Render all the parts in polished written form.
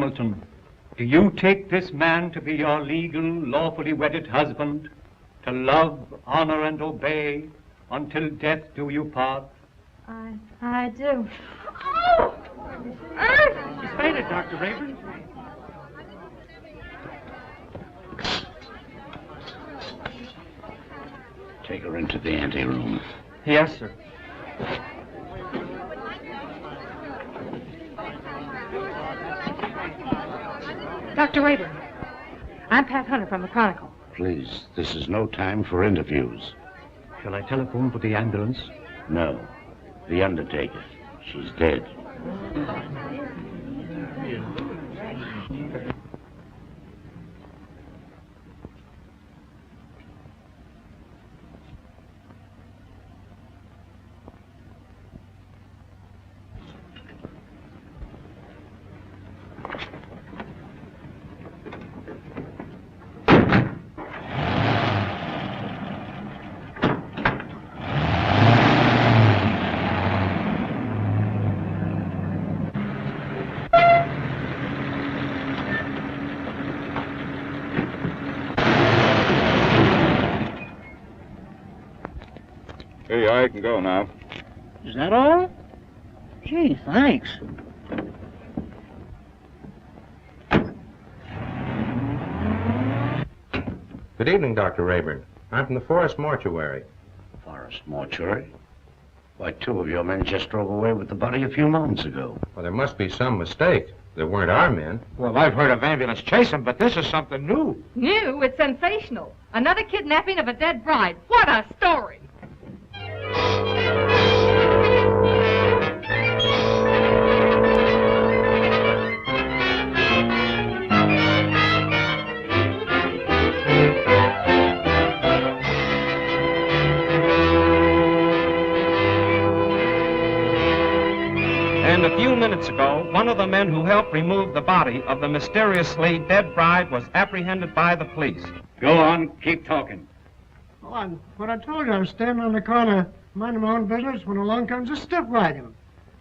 Hamilton, do you take this man to be your legal, lawfully wedded husband, to love, honor, and obey, until death do you part? I do. Oh! She's fainted, Dr. Rayburn. Take her into the anteroom. Yes, sir. Dr. Rayburn, I'm Pat Hunter from the Chronicle. Please, this is no time for interviews. Shall I telephone for the ambulance? No. The undertaker. She's dead. Hey, I can go now. Is that all? Gee, thanks. Good evening, Dr. Rayburn. I'm from the Forest Mortuary. Forest Mortuary? Why, two of your men just drove away with the body a few moments ago. Well, there must be some mistake. They weren't our men. Well, I've heard of ambulance chasing, but this is something new. New? It's sensational. Another kidnapping of a dead bride. What a story! And a few minutes ago, one of the men who helped remove the body of the mysteriously dead bride was apprehended by the police. Go on, keep talking. Oh, what I told you, I was standing on the corner, minding my own business, when along comes a stiff wagon.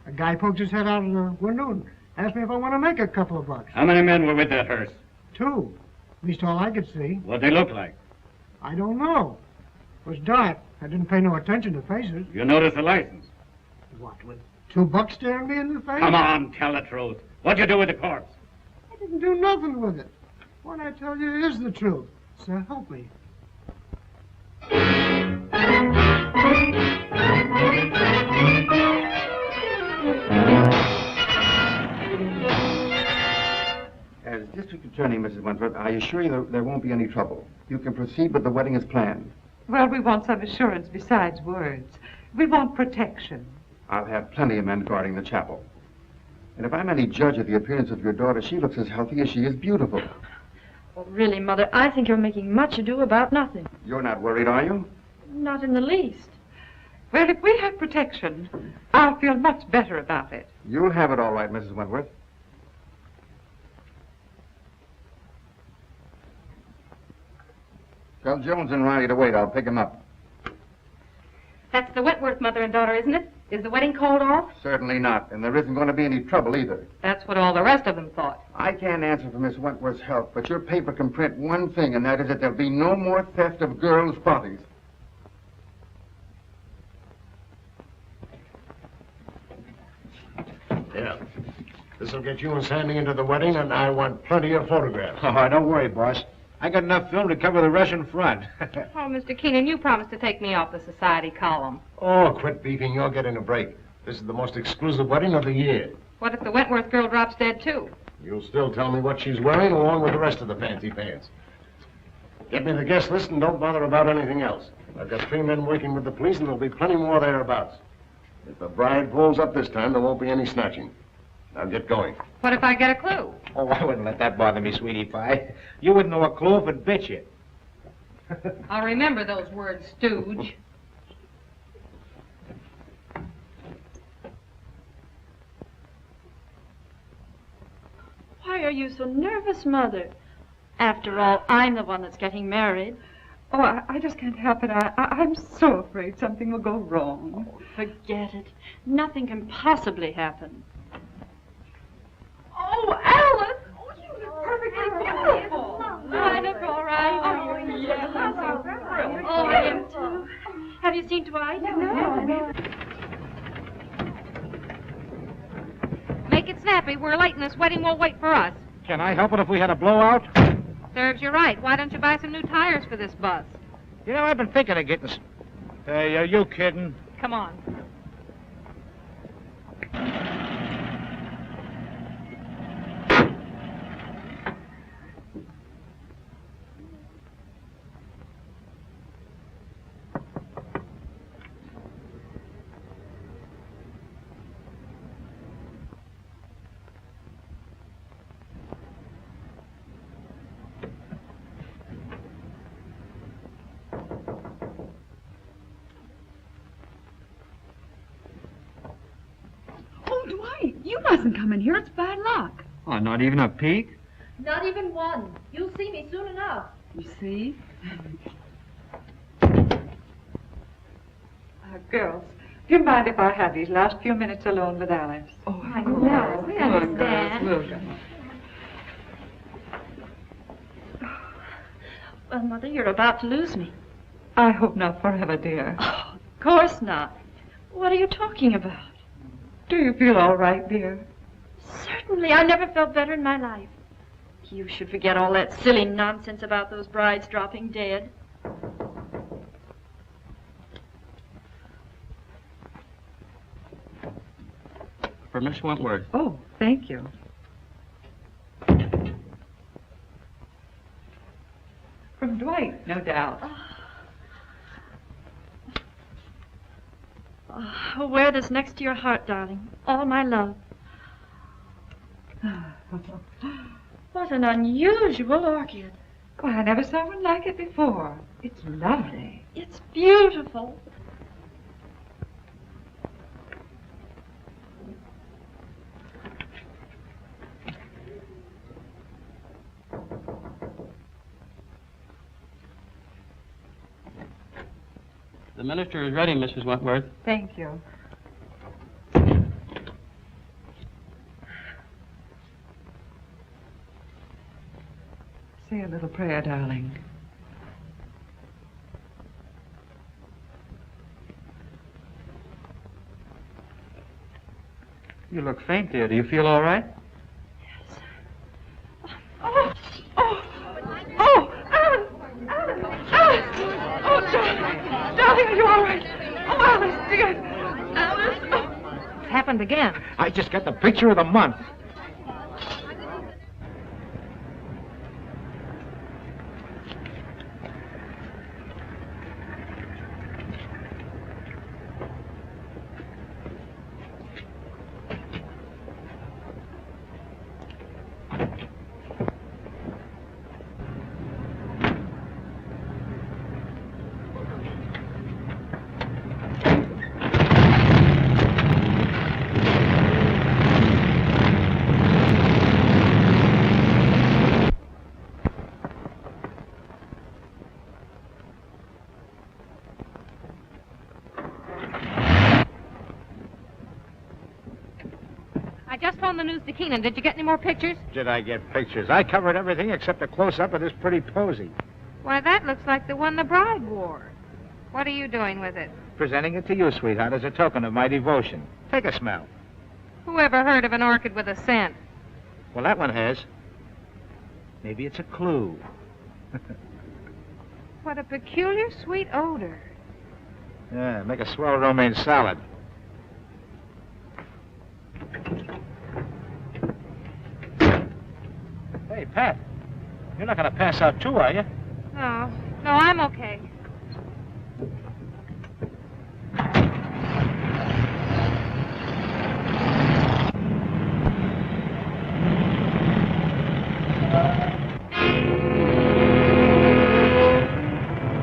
A guy pokes his head out of the window and asked me if I want to make a couple of bucks. How many men were with that hearse? 2. At least all I could see. What'd they look like? I don't know. It was dark. I didn't pay no attention to faces. You noticed the license? What, with $2 staring me in the face? Come on, tell the truth. What'd you do with the corpse? I didn't do nothing with it. What I tell you is the truth. So help me. As District Attorney, Mrs. Wentworth, I assure you there won't be any trouble. You can proceed with the wedding as planned. Well, we want some assurance besides words. We want protection. I'll have plenty of men guarding the chapel. And if I'm any judge of the appearance of your daughter, she looks as healthy as she is beautiful. Well, really, Mother, I think you're making much ado about nothing. You're not worried, are you? Not in the least. Well, if we have protection, I'll feel much better about it. You'll have it all right, Mrs. Wentworth. Tell Jones and Riley to wait. I'll pick him up. That's the Wentworth mother and daughter, isn't it? Is the wedding called off? Certainly not. And there isn't going to be any trouble either. That's what all the rest of them thought. I can't answer for Miss Wentworth's health, but your paper can print one thing, and that is that there'll be no more theft of girls' bodies. Yeah. This'll get you and Sandy into the wedding, and I want plenty of photographs. Oh, don't worry, boss. I got enough film to cover the Russian front. Oh, Mr. Keenan, you promised to take me off the society column. Oh, quit beefing. You're getting a break. This is the most exclusive wedding of the year. What if the Wentworth girl drops dead, too? You'll still tell me what she's wearing, along with the rest of the fancy pants. Get me the guest list and don't bother about anything else. I've got 3 men working with the police, and there'll be plenty more thereabouts. If the bride pulls up this time, there won't be any snatching. Now get going. What if I get a clue? Oh, I wouldn't let that bother me, sweetie pie. You wouldn't know a clue if it bit you. I'll remember those words, stooge. Why are you so nervous, Mother? After all, I'm the one that's getting married. Oh, I just can't help it. I'm so afraid something will go wrong. Oh, forget it. Nothing can possibly happen. Oh, Alice! you seen Dwight? No. Make it snappy. We're late and this wedding won't wait for us. Can I help it if we had a blowout? Serves you right. Why don't you buy some new tires for this bus? You know, I've been thinking of getting some... Hey, are you kidding? Come on. Oh, Dwight, you mustn't come in here. It's bad luck. Oh, not even a peek? Not even one. You'll see me soon enough. You see? Girls, do you mind if I have these last few minutes alone with Alice? Oh, I know. We understand. Well, Mother, you're about to lose me. I hope not forever, dear. Oh, of course not. What are you talking about? Do you feel all right, dear? Certainly. I never felt better in my life. You should forget all that silly nonsense about those brides dropping dead. For Miss Wentworth. Oh, thank you. From Dwight, no doubt. Oh, wear this next to your heart, darling. All my love. What an unusual orchid. Why, I never saw one like it before. It's lovely. It's beautiful. The minister is ready, Mrs. Wentworth. Thank you. Say a little prayer, darling. You look faint, dear. Do you feel all right? Oh, Alice! Alice! Oh, darling! Darling, are you all right? Oh, Alice, dear! Alice! Oh. It's happened again. I just got the picture of the month. I just phoned the news to Keenan. Did you get any more pictures? Did I get pictures? I covered everything except a close-up of this pretty posy. Why, that looks like the one the bride wore. What are you doing with it? Presenting it to you, sweetheart, as a token of my devotion. Take a smell. Who ever heard of an orchid with a scent? Well, that one has. Maybe it's a clue. What a peculiar sweet odor. Yeah, make a swell romaine salad. Hey, Pat, you're not going to pass out too, are you? No, I'm okay.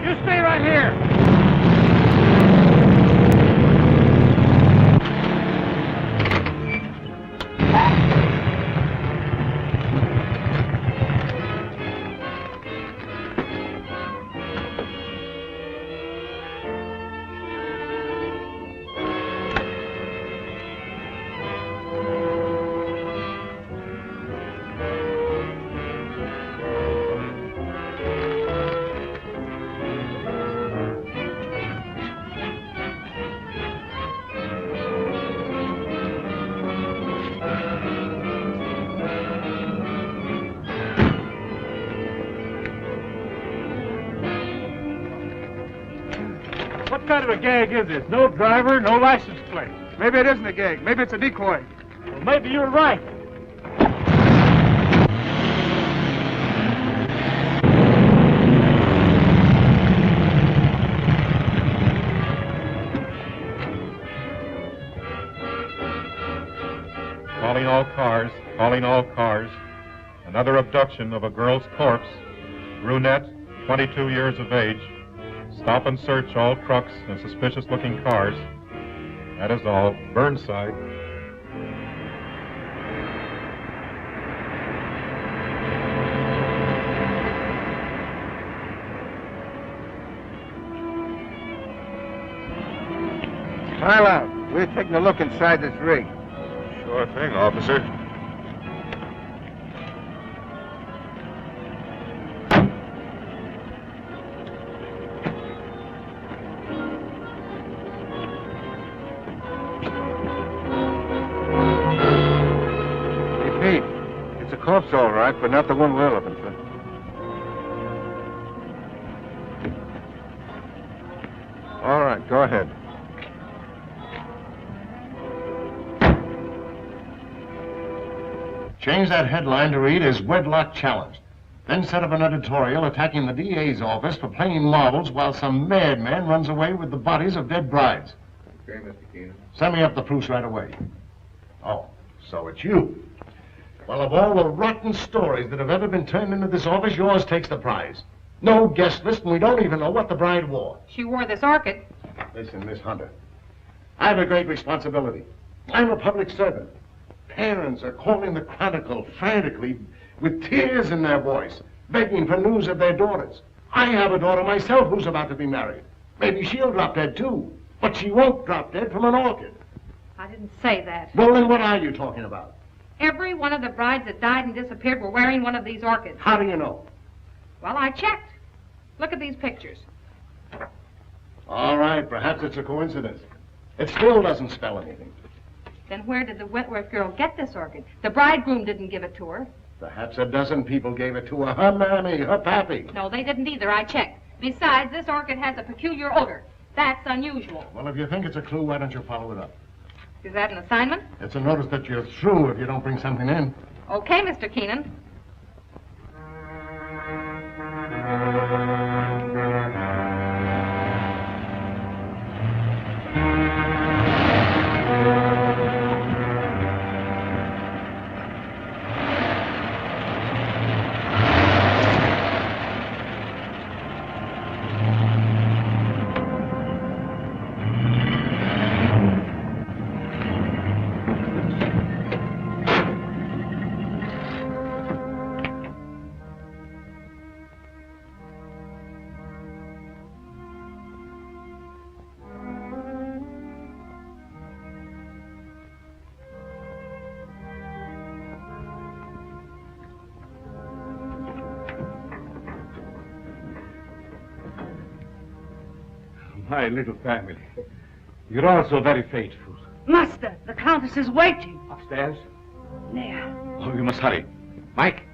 You stay right here. kind of a gag is this? No driver, no license plate. Maybe it isn't a gag. Maybe it's a decoy. Well, maybe you're right. Calling all cars, calling all cars. Another abduction of a girl's corpse. Brunette, 22 years of age. Stop and search all trucks and suspicious-looking cars. That is all. Burnside. Pile out. We're taking a look inside this rig. Sure thing, officer. Hey, Pete. It's a corpse, all right, but not the one we're looking for. All right, go ahead. Change that headline to read as Wedlock Challenged. Then set up an editorial attacking the DA's office for playing marbles while some madman runs away with the bodies of dead brides. Okay, Mr. Keenan. Send me up the proofs right away. Oh, so it's you. Well, of all the rotten stories that have ever been turned into this office, yours takes the prize. No guest list, and we don't even know what the bride wore. She wore this orchid. Listen, Miss Hunter. I have a great responsibility. I'm a public servant. Parents are calling the Chronicle frantically with tears in their voice, begging for news of their daughters. I have a daughter myself who's about to be married. Maybe she'll drop dead, too. But she won't drop dead from an orchid. I didn't say that. Well, then what are you talking about? Every one of the brides that died and disappeared were wearing one of these orchids. How do you know? Well, I checked. Look at these pictures. All right, perhaps it's a coincidence. It still doesn't spell anything. Then where did the Wentworth girl get this orchid? The bridegroom didn't give it to her. Perhaps a dozen people gave it to her. Her mammy, her pappy. No, they didn't either. I checked. Besides, this orchid has a peculiar odor. That's unusual. Well, if you think it's a clue, why don't you follow it up? Is that an assignment? It's a notice that you're through if you don't bring something in. Okay, Mr. Keenan. My little family. You're all so very faithful. Master, the Countess is waiting. Upstairs? There. Oh, we must hurry. Mike?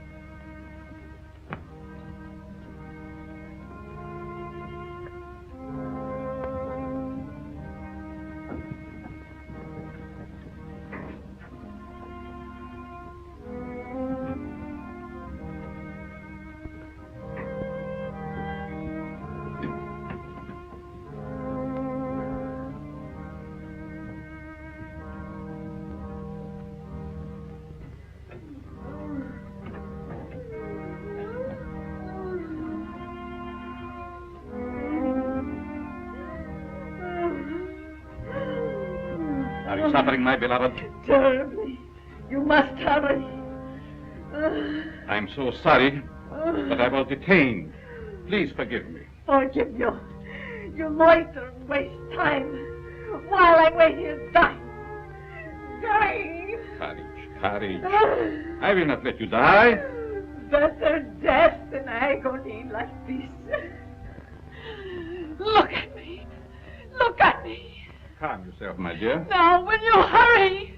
Are you suffering, my beloved? Terribly. You must hurry. I'm so sorry, but I was detained. Please forgive me. Forgive you. You loiter and waste time while I'm waiting here dying. Dying. Courage. I will not let you die. Better death than agony like this. Look at me. Look at me. Calm yourself, my dear. Now, will you hurry?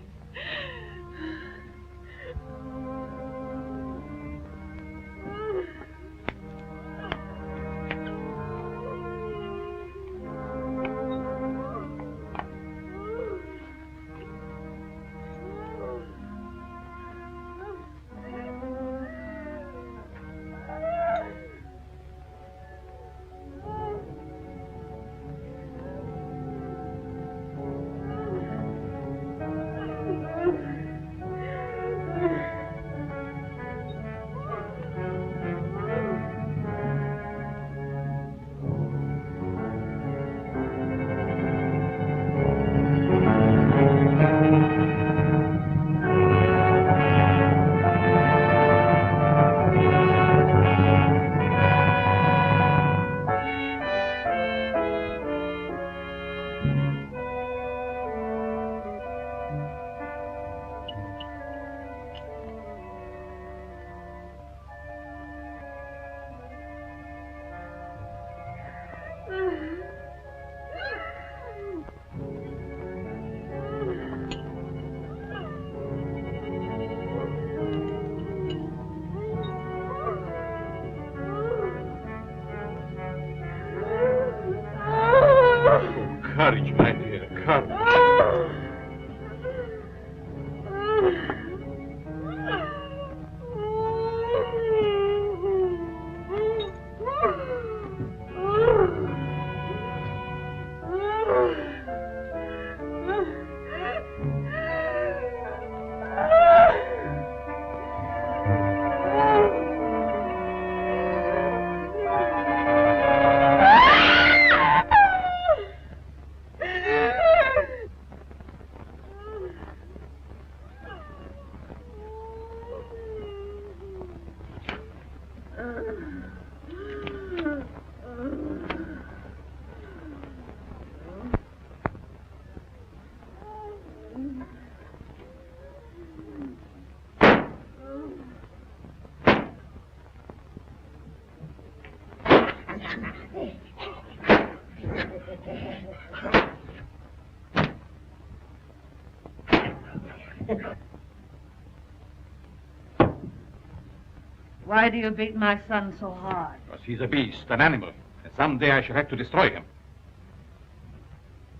Why do you beat my son so hard? Because he's a beast, an animal. And someday I shall have to destroy him.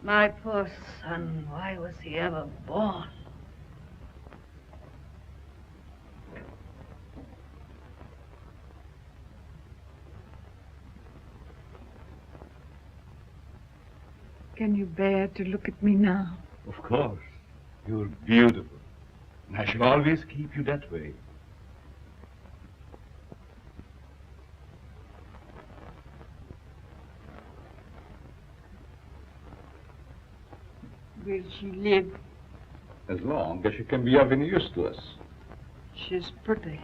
My poor son, why was he ever born? Can you bear to look at me now? Of course. You're beautiful. And I shall always keep you that way. Will she live? As long as she can be of any use to us. She's pretty.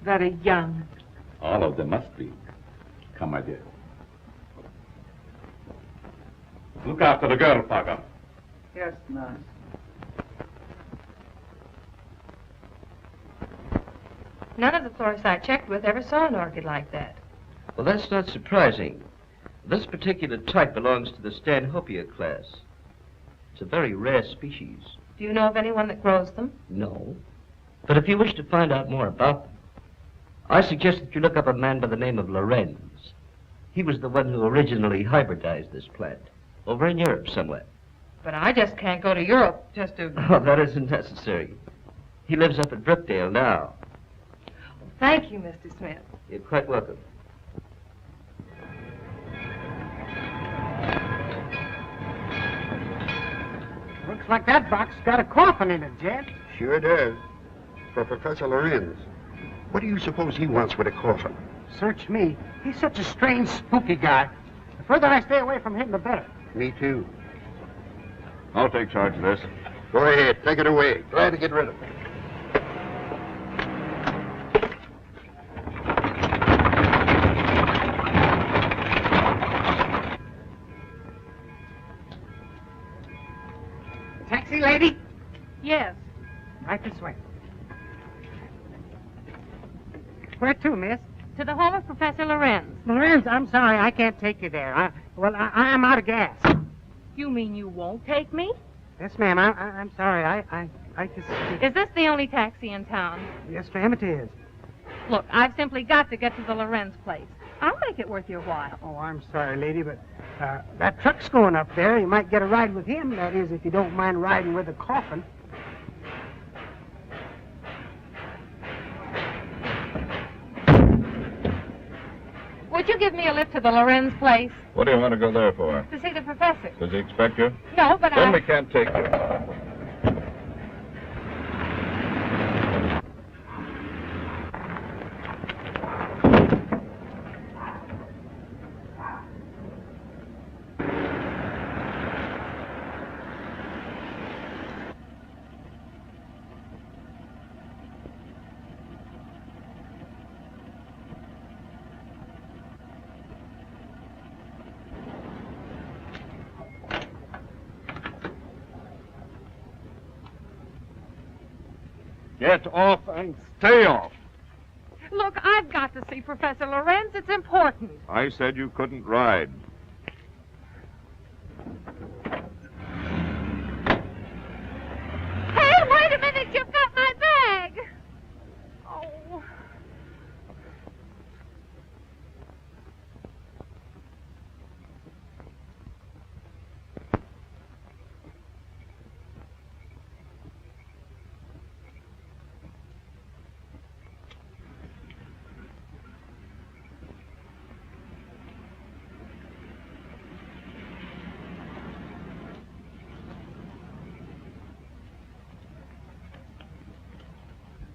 Very young. All of them must be. Come, my dear. Look after the girl, Parker. Yes, nurse. None of the florists I checked with ever saw an orchid like that. Well, that's not surprising. This particular type belongs to the Stanhopea class. It's a very rare species. Do you know of anyone that grows them? No. But if you wish to find out more about them, I suggest that you look up a man by the name of Lorenz. He was the one who originally hybridized this plant, over in Europe somewhere. But I just can't go to Europe just to... Oh, that isn't necessary. He lives up at Brookdale now. Thank you, Mr. Smith. You're quite welcome. Looks like that box got a coffin in it, Jed. Sure does. For Professor Lorenz. What do you suppose he wants with a coffin? Search me. He's such a strange, spooky guy. The further I stay away from him, the better. Me too. I'll take charge of this. Go ahead, take it away. Glad to get rid of it. Taxi, lady? Yes. Right this way. Where to, miss? To the home of Professor Lorenz. Lorenz, I'm sorry, I can't take you there. I'm out of gas. You mean you won't take me? Yes, ma'am, I'm sorry. I just... Is this the only taxi in town? Yes, ma'am, it is. Look, I've simply got to get to the Lorenz place. I'll make it worth your while. Oh, I'm sorry, lady, but that truck's going up there. You might get a ride with him, that is, if you don't mind riding with a coffin. Would you give me a lift to the Lorenz place? What do you want to go there for? To see the professor. Does he expect you? No, but Then we can't take you. Get off and stay off. Look, I've got to see Professor Lorenz. It's important. I said you couldn't ride. Hey, wait a minute. You've got my bag. Oh.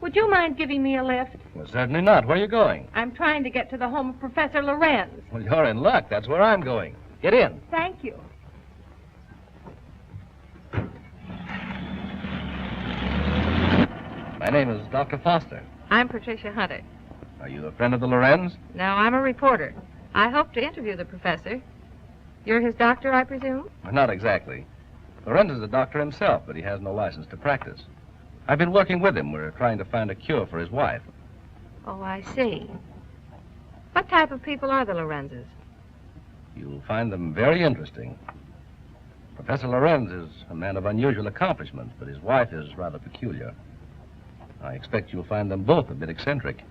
Would you mind giving me a lift? Well, certainly not. Where are you going? I'm trying to get to the home of Professor Lorenz. Well, you're in luck. That's where I'm going. Get in. Thank you. My name is Dr. Foster. I'm Patricia Hunter. Are you a friend of the Lorenz? No, I'm a reporter. I hope to interview the professor. You're his doctor, I presume? Well, not exactly. Lorenz is a doctor himself, but he has no license to practice. I've been working with him. We're trying to find a cure for his wife. Oh, I see. What type of people are the Lorenzes? You'll find them very interesting. Professor Lorenz is a man of unusual accomplishments, but his wife is rather peculiar. I expect you'll find them both a bit eccentric.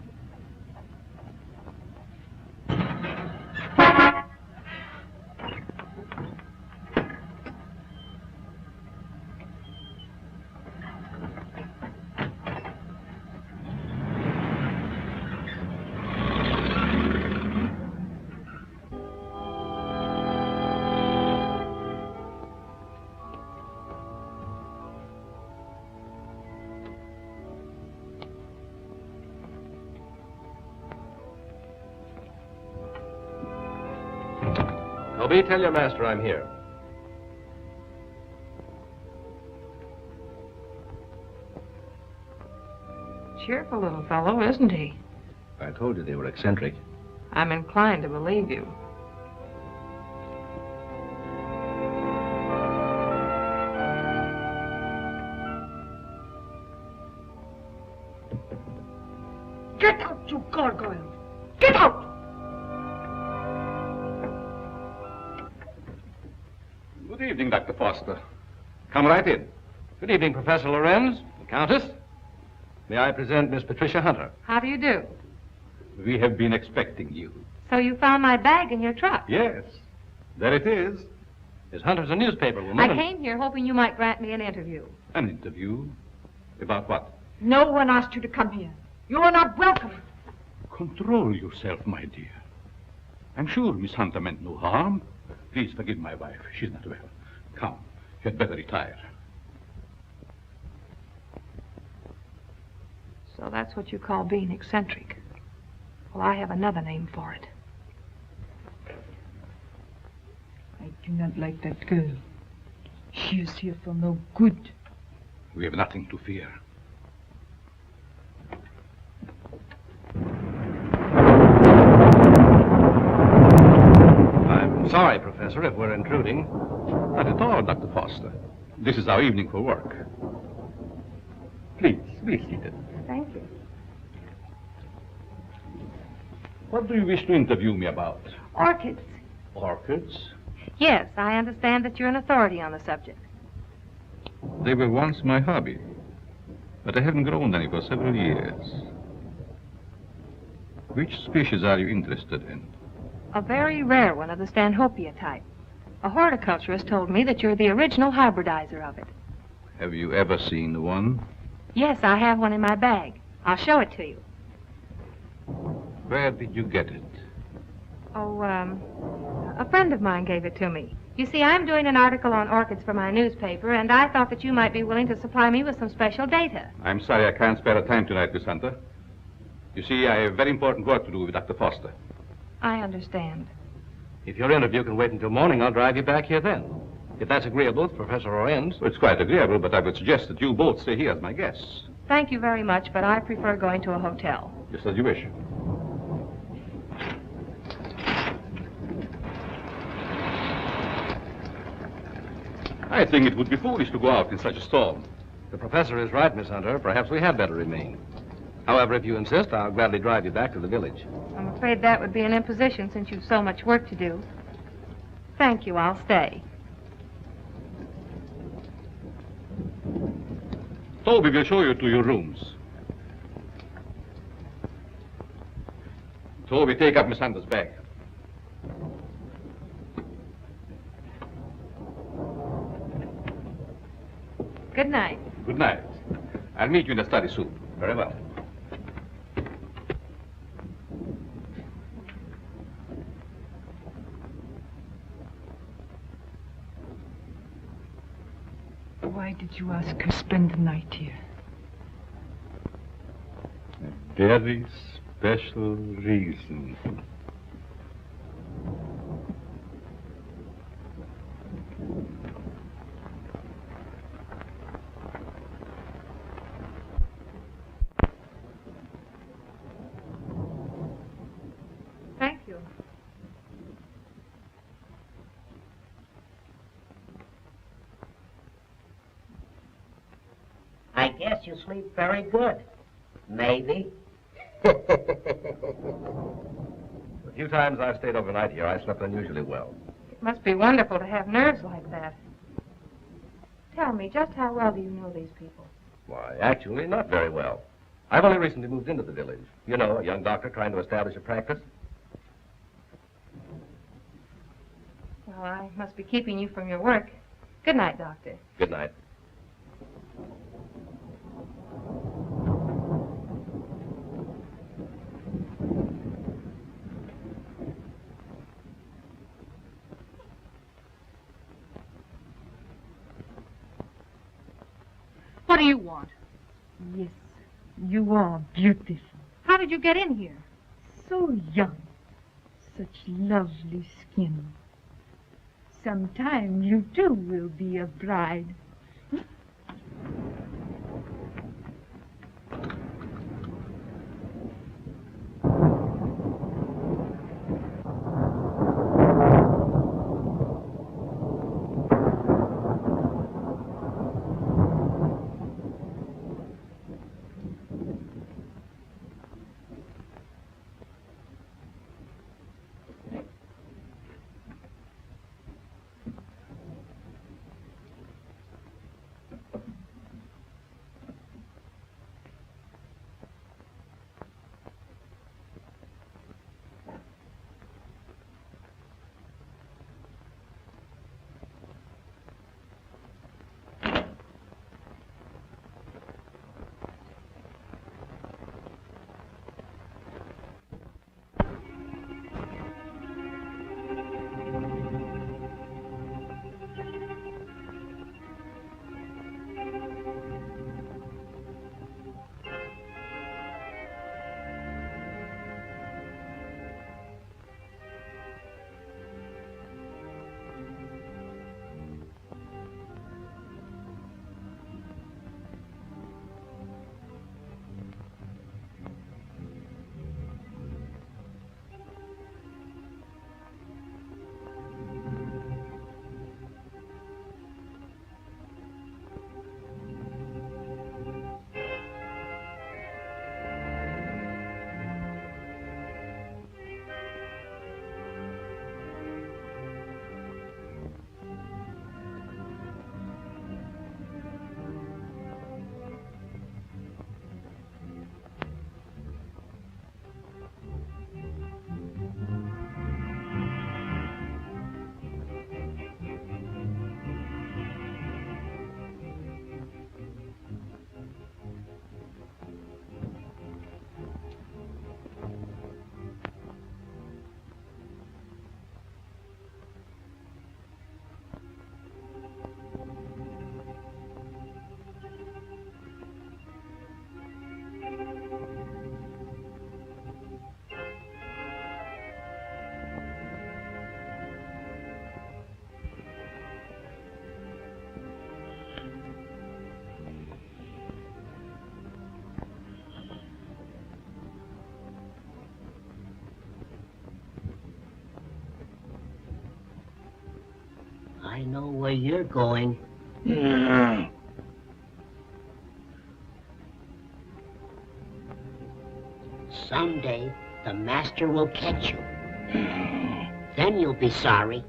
Toby, tell your master I'm here. Cheerful little fellow, isn't he? I told you they were eccentric. I'm inclined to believe you. Get out, you gargoyle! Get out! Good evening, Dr. Foster. Come right in. Good evening, Professor Lorenz, the Countess. May I present Miss Patricia Hunter? How do you do? We have been expecting you. So you found my bag in your truck? Yes. There it is. Miss Hunter's a newspaper woman. I came here hoping you might grant me an interview. An interview? About what? No one asked you to come here. You are not welcome. Control yourself, my dear. I'm sure Miss Hunter meant no harm. Please forgive my wife. She's not well. Come, you had better retire. So that's what you call being eccentric. Well, I have another name for it. I do not like that girl. She is here for no good. We have nothing to fear. I'm sorry, Professor, if we're intruding. Not at all, Dr. Foster. This is our evening for work. Please, be seated. Thank you. What do you wish to interview me about? Orchids. Orchids? Yes, I understand that you're an authority on the subject. They were once my hobby, but I haven't grown any for several years. Which species are you interested in? A very rare one of the Stanhopea type. A horticulturist told me that you're the original hybridizer of it. Have you ever seen one? Yes, I have one in my bag. I'll show it to you. Where did you get it? Oh, a friend of mine gave it to me. You see, I'm doing an article on orchids for my newspaper, and I thought that you might be willing to supply me with some special data. I'm sorry I can't spare a time tonight, Miss Hunter. You see, I have very important work to do with Dr. Foster. I understand. If your interview can wait until morning, I'll drive you back here then. If that's agreeable to Professor Lorenz. Well, it's quite agreeable, but I would suggest that you both stay here as my guests. Thank you very much, but I prefer going to a hotel. Just as you wish. I think it would be foolish to go out in such a storm. The professor is right, Miss Hunter. Perhaps we had better remain. However, if you insist, I'll gladly drive you back to the village. I'm afraid that would be an imposition since you've so much work to do. Thank you, I'll stay. Toby will show you to your rooms. Toby, take up Miss Hunter's bag. Good night. Good night. I'll meet you in the study soon. Very well. Why did you ask her to spend the night here? A very special reason. Thank you. I guess you sleep very good. Maybe. The few times I've stayed overnight here, I slept unusually well. It must be wonderful to have nerves like that. Tell me, just how well do you know these people? Why, actually, not very well. I've only recently moved into the village. You know, a young doctor trying to establish a practice. Well, I must be keeping you from your work. Good night, Doctor. Good night. What do you want? Yes, you are beautiful. How did you get in here? So young. Such lovely skin. sometime you too will be a bride. I know where you're going. Someday, the master will catch you. Then you'll be sorry.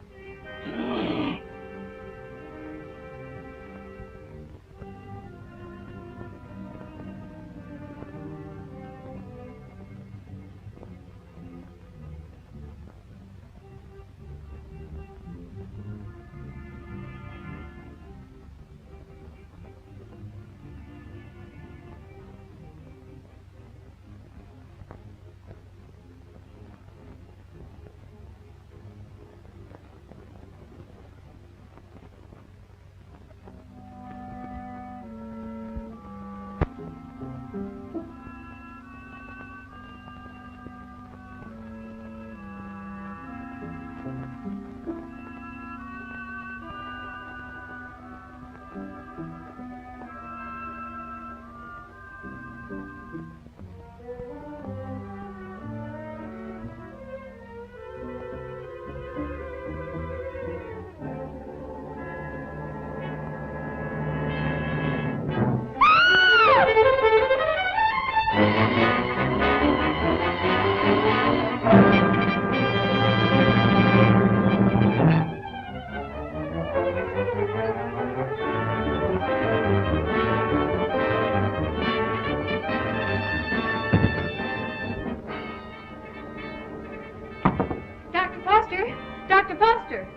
Dr. Foster! Dr. Foster!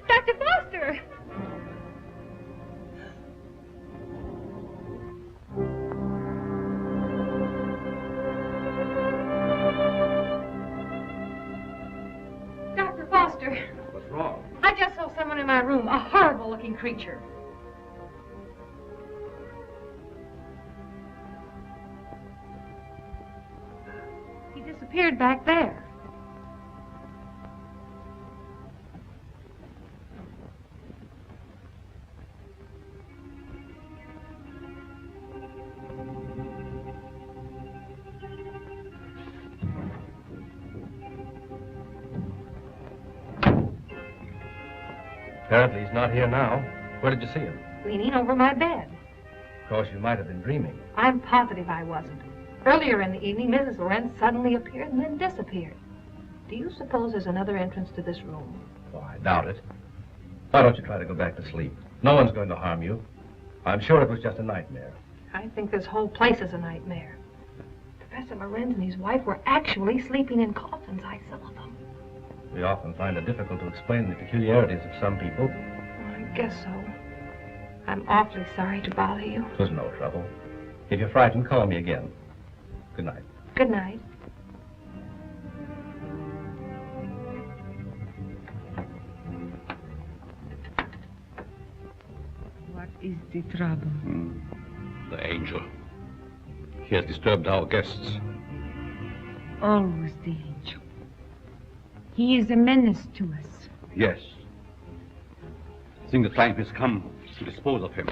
Dr. Foster! Dr. Foster! What's wrong? I just saw someone in my room, a horrible-looking creature. disappeared back there. Apparently he's not here now. Where did you see him? Leaning over my bed. Of course, you might have been dreaming. I'm positive I wasn't. Earlier in the evening, Mrs. Lorenz suddenly appeared and then disappeared. Do you suppose there's another entrance to this room? Oh, I doubt it. Why don't you try to go back to sleep? No one's going to harm you. I'm sure it was just a nightmare. I think this whole place is a nightmare. Professor Lorenz and his wife were actually sleeping in coffins. I saw them. We often find it difficult to explain the peculiarities of some people. I guess so. I'm awfully sorry to bother you. It was no trouble. If you're frightened, call me again. Good night. Good night. What is the trouble? The angel. He has disturbed our guests. Always the angel. He is a menace to us. Yes. I think the time has come to dispose of him.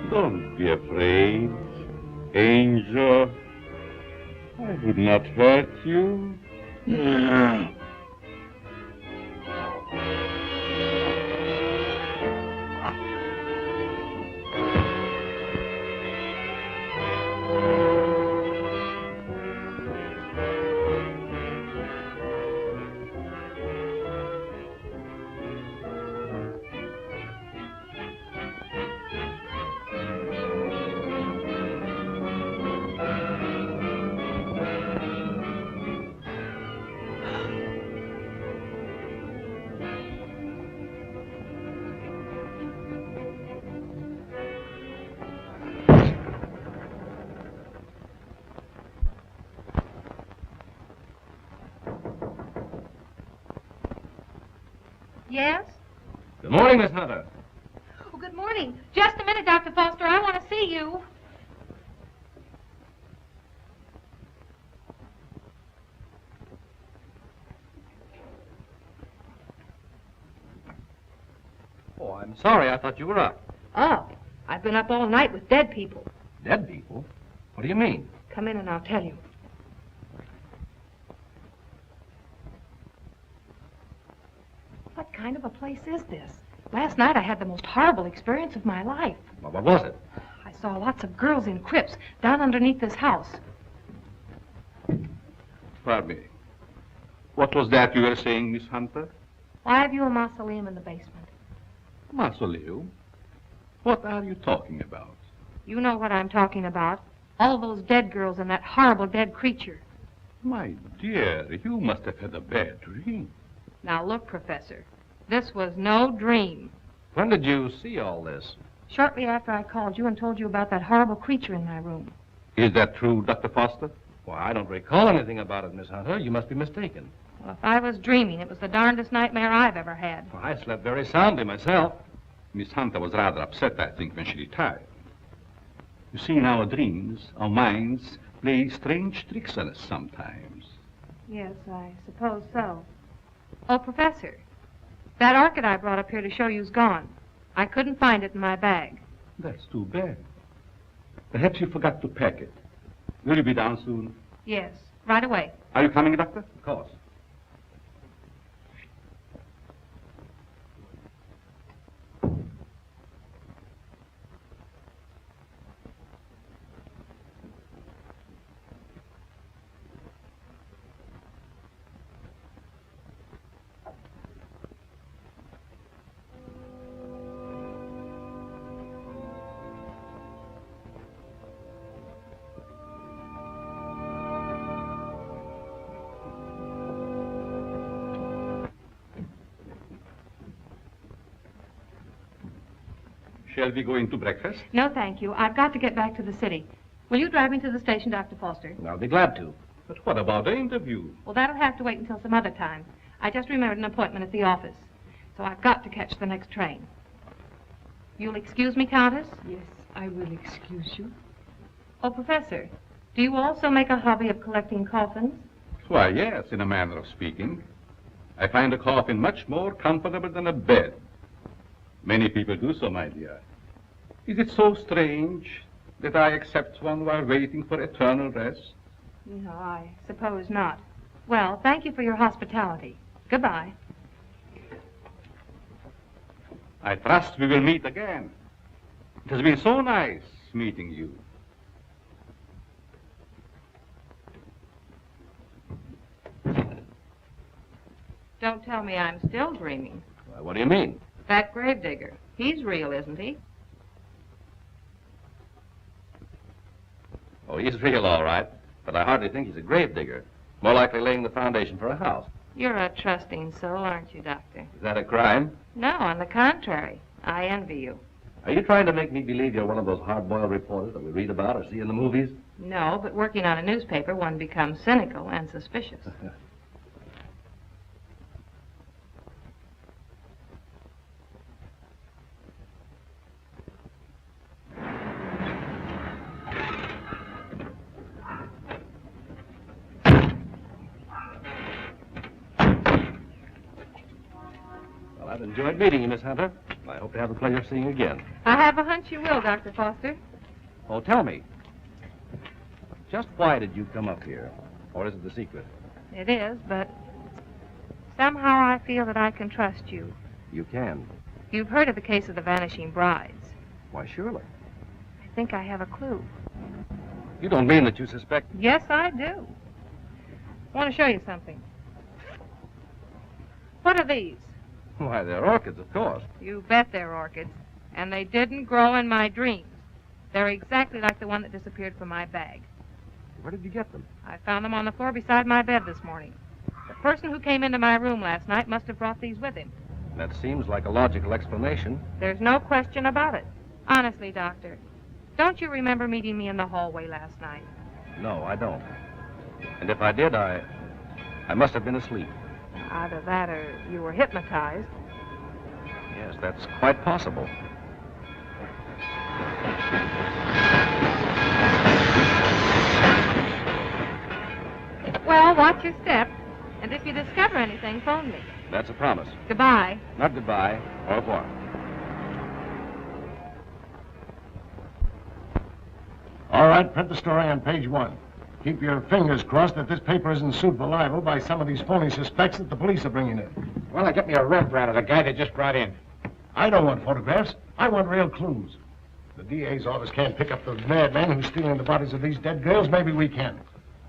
Don't be afraid, Angel. I would not hurt you. Yes? Good morning, Miss Hunter. Oh, good morning. Just a minute, Dr. Foster. I want to see you. Oh, I'm sorry. I thought you were up. Oh, I've been up all night with dead people. Dead people? What do you mean? Come in and I'll tell you. What kind of a place is this? Last night I had the most horrible experience of my life. Well, what was it? I saw lots of girls in crypts down underneath this house. Pardon me. What was that you were saying, Miss Hunter? Why have you a mausoleum in the basement? Mausoleum? What are you talking about? You know what I'm talking about. All those dead girls and that horrible dead creature. My dear, you must have had a bad dream. Now look, Professor, this was no dream. When did you see all this? Shortly after I called you and told you about that horrible creature in my room. Is that true, Dr. Foster? Why, I don't recall anything about it, Miss Hunter. You must be mistaken. Well, if I was dreaming, it was the darndest nightmare I've ever had. Well, I slept very soundly myself. Miss Hunter was rather upset, I think, when she retired. You see, in our dreams, our minds play strange tricks on us sometimes. Yes, I suppose so. Oh, Professor, that orchid I brought up here to show you's gone. I couldn't find it in my bag. That's too bad. Perhaps you forgot to pack it. Will you be down soon? Yes, right away. Are you coming, Doctor? Of course. Shall we go into breakfast? No, thank you. I've got to get back to the city. Will you drive me to the station, Dr. Foster? I'll be glad to. But what about the interview? Well, that'll have to wait until some other time. I just remembered an appointment at the office. So I've got to catch the next train. You'll excuse me, Countess? Yes, I will excuse you. Oh, Professor, do you also make a hobby of collecting coffins? Why, yes, in a manner of speaking. I find a coffin much more comfortable than a bed. Many people do so, my dear. Is it so strange that I accept one while waiting for eternal rest? No, I suppose not. Well, thank you for your hospitality. Goodbye. I trust we will meet again. It has been so nice meeting you. Don't tell me I'm still dreaming. Why, what do you mean? That gravedigger. He's real, isn't he? Oh, he's real, all right. But I hardly think he's a gravedigger. More likely laying the foundation for a house. You're a trusting soul, aren't you, Doctor? Is that a crime? No, on the contrary. I envy you. Are you trying to make me believe you're one of those hard-boiled reporters that we read about or see in the movies? No, but working on a newspaper, one becomes cynical and suspicious. Well, I've enjoyed meeting you, Miss Hunter. I hope to have the pleasure of seeing you again. I have a hunch you will, Dr. Foster. Oh, tell me. Just why did you come up here? Or is it the secret? It is, but somehow I feel that I can trust you. You can. You've heard of the case of the vanishing brides. Why, surely. I think I have a clue. You don't mean that you suspect... Yes, I do. I want to show you something. What are these? Why, they're orchids, of course. You bet they're orchids. And they didn't grow in my dreams. They're exactly like the one that disappeared from my bag. Where did you get them? I found them on the floor beside my bed this morning. The person who came into my room last night must have brought these with him. That seems like a logical explanation. There's no question about it. Honestly, Doctor, don't you remember meeting me in the hallway last night? No, I don't. And if I did, I must have been asleep. Either that or you were hypnotized. Yes, that's quite possible. Well, watch your step. And if you discover anything, phone me. That's a promise. Goodbye. Not goodbye. Au revoir. All right, print the story on page 1. Keep your fingers crossed that this paper isn't sued for libel by some of these phony suspects that the police are bringing in. Well, get me a Rembrandt of the guy they just brought in. I don't want photographs. I want real clues. The DA's office can't pick up the madman who's stealing the bodies of these dead girls. Maybe we can.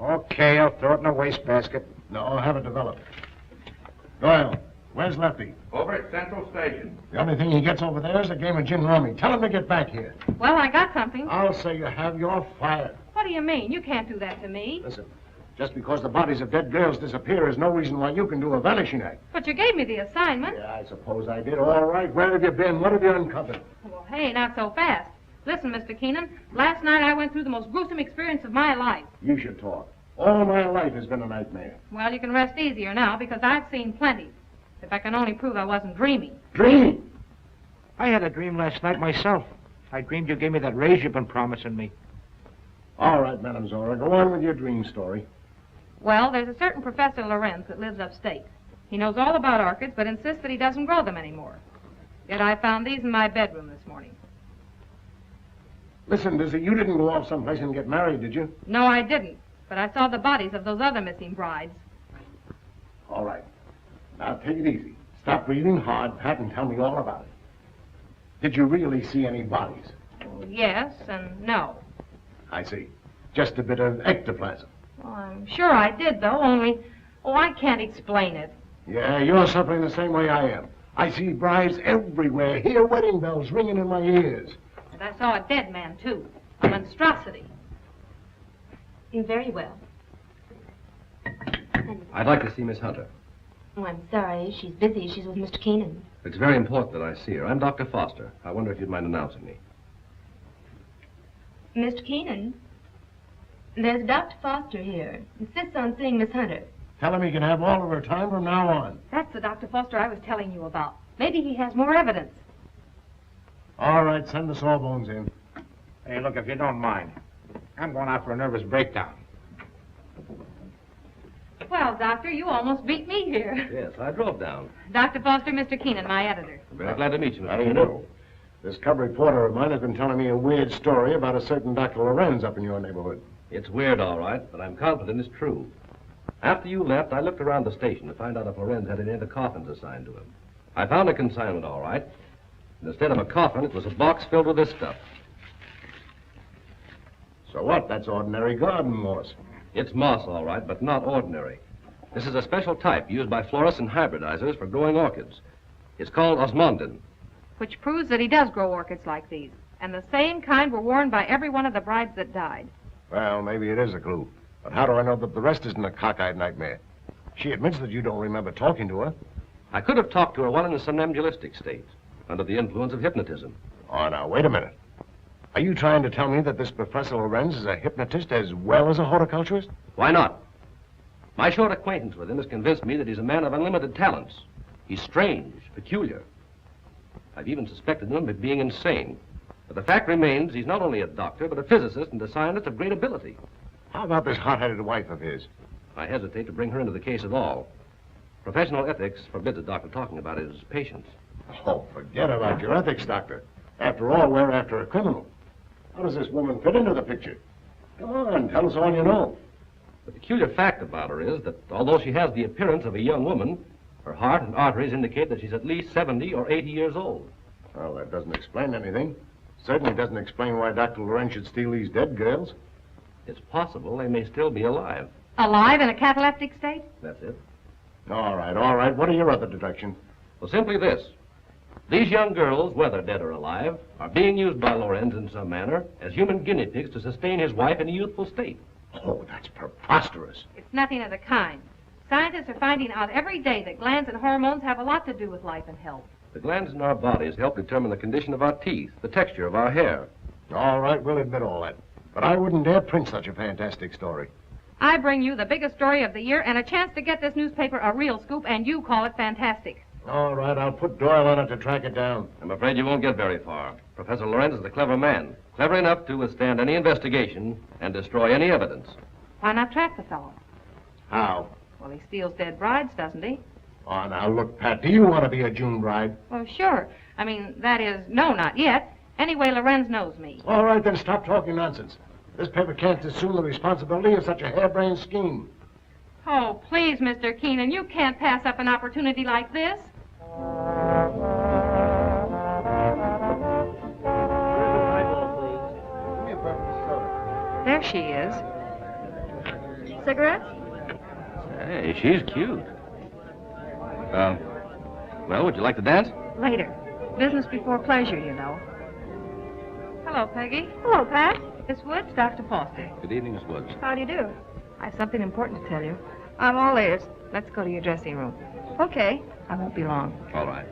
Okay, I'll throw it in a wastebasket. No, I'll have it developed. Doyle, where's Lefty? Over at Central Station. The only thing he gets over there is a game of gin rummy. Tell him to get back here. Well, I got something. I'll say you have. You're fired. What do you mean? You can't do that to me. Listen, just because the bodies of dead girls disappear is no reason why you can do a vanishing act. But you gave me the assignment. Yeah, I suppose I did. All right, where have you been? What have you uncovered? Well, hey, not so fast. Listen, Mr. Keenan, last night I went through the most gruesome experience of my life. You should talk. All my life has been a nightmare. Well, you can rest easier now because I've seen plenty. If I can only prove I wasn't dreaming. Dreaming? I had a dream last night myself. I dreamed you gave me that raise you've been promising me. All right, Madame Zora, go on with your dream story. Well, there's a certain Professor Lorenz that lives upstate. He knows all about orchids, but insists that he doesn't grow them anymore. Yet I found these in my bedroom this morning. Listen, Dizzy, you didn't go off someplace and get married, did you? No, I didn't. But I saw the bodies of those other missing brides. All right. Now, take it easy. Stop breathing hard, Pat, and tell me all about it. Did you really see any bodies? Well, yes and no. I see. Just a bit of ectoplasm. Well, I'm sure I did, though, only... Oh, I can't explain it. Yeah, you're suffering the same way I am. I see brides everywhere. Hear wedding bells ringing in my ears. And I saw a dead man, too. A monstrosity. Very well. I'd like to see Miss Hunter. Oh, I'm sorry. She's busy. She's with Mr. Keenan. It's very important that I see her. I'm Dr. Foster. I wonder if you'd mind announcing me. Mr. Keenan, there's Dr. Foster here. Insists on seeing Miss Hunter. Tell him he can have all of her time from now on. That's the Dr. Foster I was telling you about. Maybe he has more evidence. All right, send the sawbones in. Hey, look, if you don't mind, I'm going out for a nervous breakdown. Well, Doctor, you almost beat me here. Yes, I drove down. Dr. Foster, Mr. Keenan, my editor. Very glad to meet you, How Mr. do you Keenan. know? This cub reporter of mine has been telling me a weird story about a certain Dr. Lorenz up in your neighborhood. It's weird, all right, but I'm confident it's true. After you left, I looked around the station to find out if Lorenz had any of the coffins assigned to him. I found a consignment, all right. And instead of a coffin, it was a box filled with this stuff. So what? That's ordinary garden moss. It's moss, all right, but not ordinary. This is a special type used by florists and hybridizers for growing orchids. It's called osmundin. Which proves that he does grow orchids like these. And the same kind were worn by every one of the brides that died. Well, maybe it is a clue. But how do I know that the rest isn't a cockeyed nightmare? She admits that you don't remember talking to her. I could have talked to her while in a somnambulistic state, under the influence of hypnotism. Oh, now, wait a minute. Are you trying to tell me that this Professor Lorenz is a hypnotist as well as a horticulturist? Why not? My short acquaintance with him has convinced me that he's a man of unlimited talents. He's strange, peculiar. I've even suspected him of being insane. But the fact remains he's not only a doctor, but a physicist and a scientist of great ability. How about this hot-headed wife of his? I hesitate to bring her into the case at all. Professional ethics forbids a doctor talking about his patients. Oh, forget about your ethics, Doctor. After all, we're after a criminal. How does this woman fit into the picture? Come on, tell us all you know. The peculiar fact about her is that although she has the appearance of a young woman, her heart and arteries indicate that she's at least 70 or 80 years old. Well, that doesn't explain anything. Certainly doesn't explain why Dr. Loren should steal these dead girls. It's possible they may still be alive. Alive in a cataleptic state? That's it. All right. What are your other deductions? Well, simply this. These young girls, whether dead or alive, are being used by Lorenz in some manner as human guinea pigs to sustain his wife in a youthful state. Oh, that's preposterous. It's nothing of the kind. Scientists are finding out every day that glands and hormones have a lot to do with life and health. The glands in our bodies help determine the condition of our teeth, the texture of our hair. All right, we'll admit all that. But I wouldn't dare print such a fantastic story. I bring you the biggest story of the year and a chance to get this newspaper a real scoop, and you call it fantastic. All right, I'll put Doyle on it to track it down. I'm afraid you won't get very far. Professor Lorenz is a clever man, clever enough to withstand any investigation and destroy any evidence. Why not trap the fellow? How? Well, he steals dead brides, doesn't he? Oh, now look, Pat, do you want to be a June bride? Well, sure. I mean, that is, no, not yet. Anyway, Lorenz knows me. All right, then stop talking nonsense. This paper can't assume the responsibility of such a harebrained scheme. Oh, please, Mr. Keenan, you can't pass up an opportunity like this. There she is. Cigarettes? Hey, she's cute. Well, would you like to dance? Later. Business before pleasure, you know. Hello, Peggy. Hello, Pat. Miss Woods, Dr. Foster. Good evening, Miss Woods. How do you do? I have something important to tell you. I'm all ears. Let's go to your dressing room. Okay. I won't be long. All right.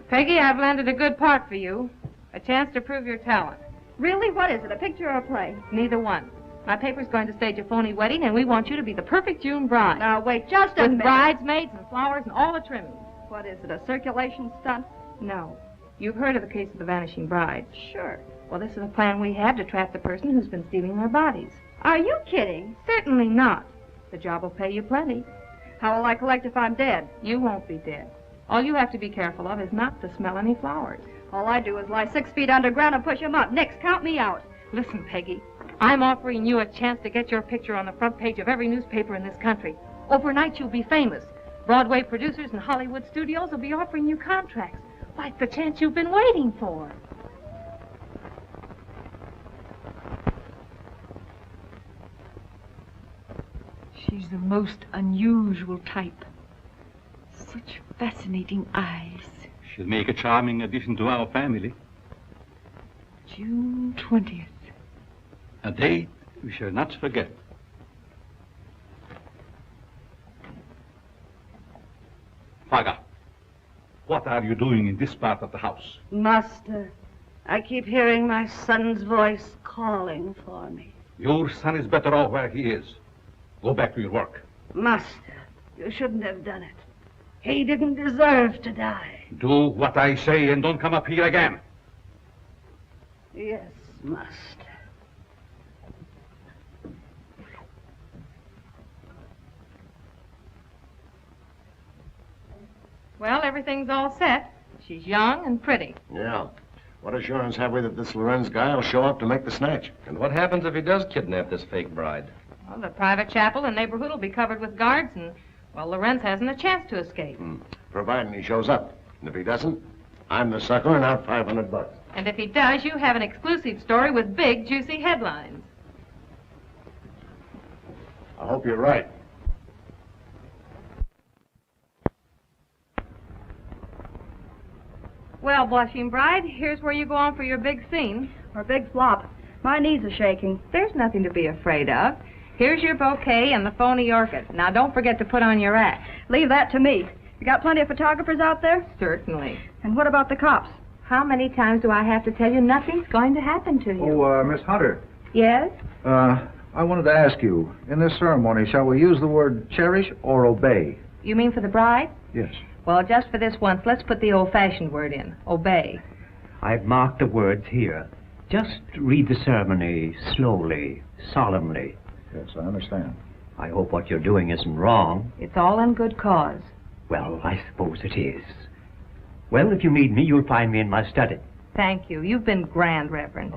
Peggy, I've landed a good part for you. A chance to prove your talent. Really? What is it, a picture or a play? Neither one. My paper's going to stage a phony wedding, and we want you to be the perfect June bride. Now, wait just a With minute. bridesmaids and flowers and all the trimmings. What is it, a circulation stunt? No. You've heard of the case of the vanishing bride. Sure. Well, this is a plan we have to trap the person who's been stealing their bodies. Are you kidding? Certainly not. The job will pay you plenty. How will I collect if I'm dead? You won't be dead. All you have to be careful of is not to smell any flowers. All I do is lie 6 feet underground and push 'em up. Nix, count me out. Listen, Peggy. I'm offering you a chance to get your picture on the front page of every newspaper in this country. Overnight, you'll be famous. Broadway producers and Hollywood studios will be offering you contracts. Why, it's the chance you've been waiting for. She's the most unusual type. Such fascinating eyes. She'll make a charming addition to our family. June 20th. A date we shall not forget. Faga, what are you doing in this part of the house? Master, I keep hearing my son's voice calling for me. Your son is better off where he is. Go back to your work. Master, you shouldn't have done it. He didn't deserve to die. Do what I say and don't come up here again. Yes, master. Well, everything's all set. She's young and pretty. Yeah. What assurance have we that this Lorenz guy will show up to make the snatch? And what happens if he does kidnap this fake bride? Well, the private chapel and neighborhood will be covered with guards, and, well, Lorenz hasn't a chance to escape. Providing he shows up. And if he doesn't, I'm the sucker and out $500. And if he does, you have an exclusive story with big, juicy headlines. I hope you're right. Well, blushing bride, here's where you go on for your big scene. Or big flop. My knees are shaking. There's nothing to be afraid of. Here's your bouquet and the phony orchid. Now, don't forget to put on your act. Leave that to me. You got plenty of photographers out there? Certainly. And what about the cops? How many times do I have to tell you nothing's going to happen to you? Oh, Miss Hunter. Yes? I wanted to ask you, in this ceremony, shall we use the word cherish or obey? You mean for the bride? Yes. Well, just for this once, let's put the old-fashioned word in. Obey. I've marked the words here. Just read the ceremony slowly, solemnly. Yes, I understand. I hope what you're doing isn't wrong. It's all in good cause. Well, I suppose it is. Well, if you need me, you'll find me in my study. Thank you. You've been grand, Reverend.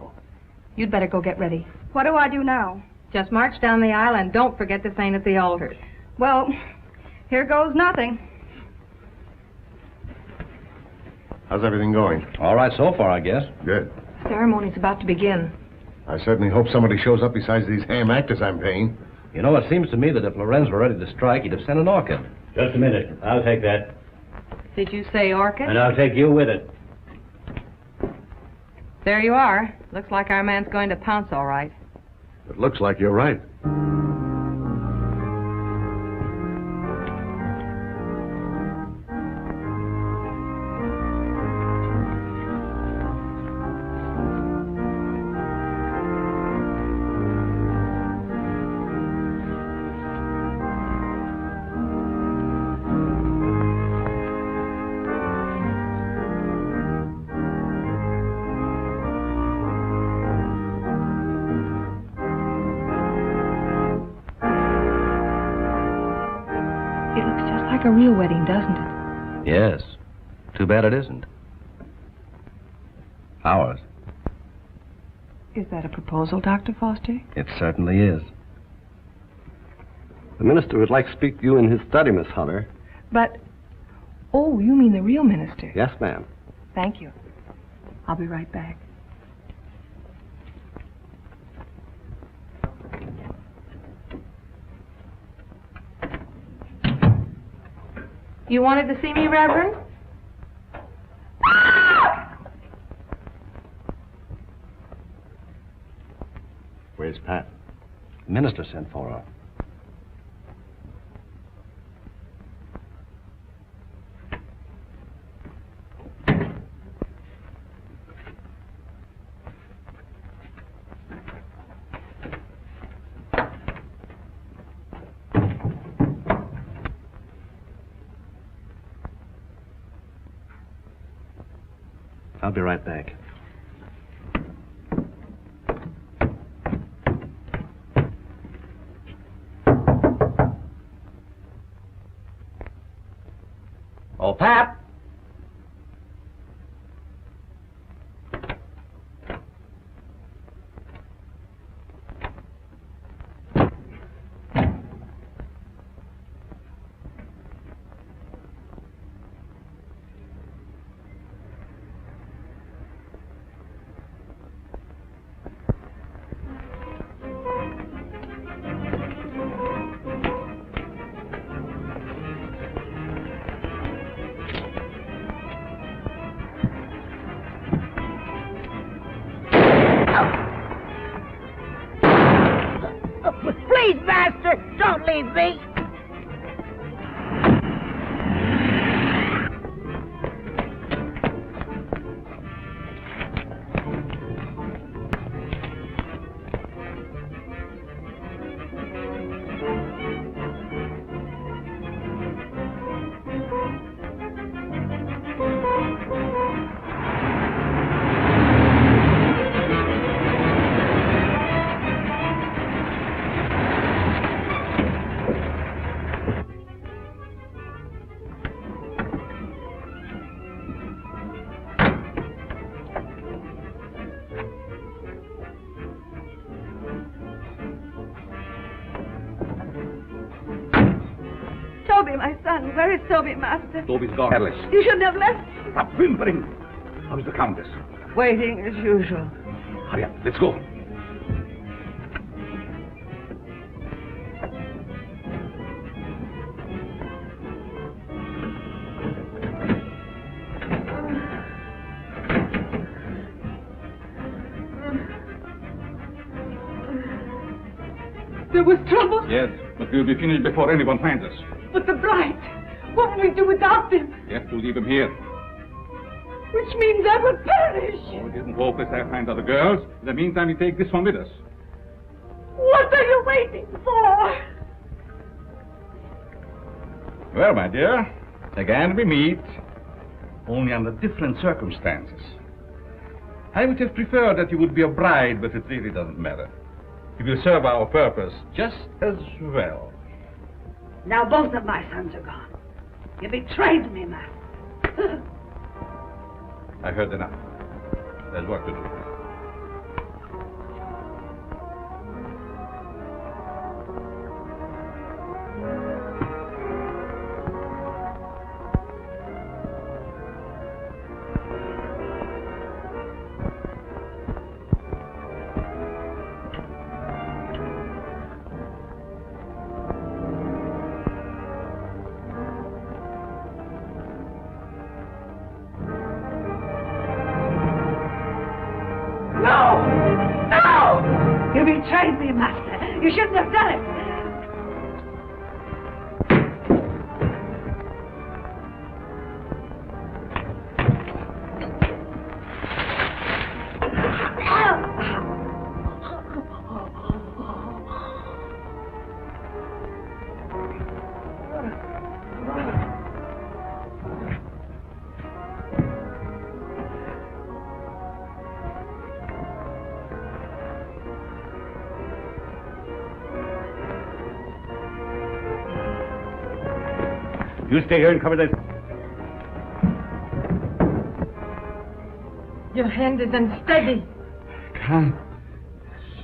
You'd better go get ready. What do I do now? Just march down the aisle and don't forget to faint at the altar. Well, here goes nothing. How's everything going? All right so far, I guess. Good. The ceremony's about to begin. I certainly hope somebody shows up besides these ham actors I'm paying. You know, it seems to me that if Lorenz were ready to strike, he'd have sent an orchid. Just a minute. I'll take that. Did you say orchid? And I'll take you with it. There you are. Looks like our man's going to pounce all right. It looks like you're right. Like a real wedding, doesn't it? Yes. Too bad it isn't. Ours. Is that a proposal, Dr. Foster? It certainly is. The minister would like to speak to you in his study, Miss Hunter. But, oh, you mean the real minister? Yes, ma'am. Thank you. I'll be right back. You wanted to see me, Reverend? Where's Pat? The minister sent for her. I'll be right back. Oh, Pat! Please, Master, don't leave me. Toby, my son. Where is Toby, Master? Toby's gone. Alice. You shouldn't have left. Stop whimpering. How's the Countess? Waiting as usual. Hurry up. Let's go. There was trouble. Yes, but we'll be finished before anyone finds us. But the bride. What will we do without them? We have to leave him here. Which means I will perish. Oh, it isn't hopeless I find other girls. In the meantime, we take this one with us. What are you waiting for? Well, my dear, again we meet, only under different circumstances. I would have preferred that you would be a bride, but it really doesn't matter. It will serve our purpose just as well. Now both of my sons are gone. You betrayed me, Master. I heard enough. There's work to do. You betrayed me, Master. You shouldn't have done it. You stay here and cover this. Your hand is unsteady. Can't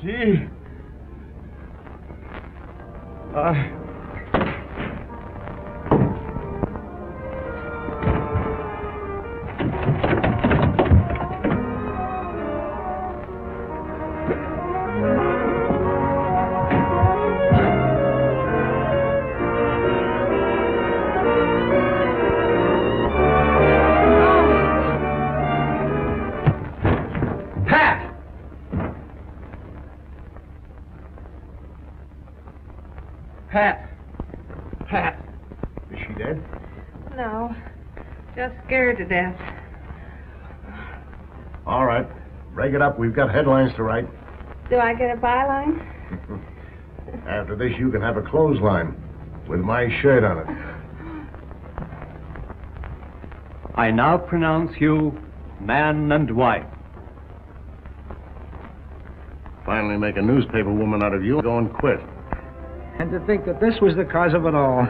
see. Pat. Is she dead? No, just scared to death. All right. Break it up. We've got headlines to write. Do I get a byline? After this, you can have a clothesline with my shirt on it. I now pronounce you man and wife. Finally make a newspaper woman out of you. Go and quit. And to think that this was the cause of it all.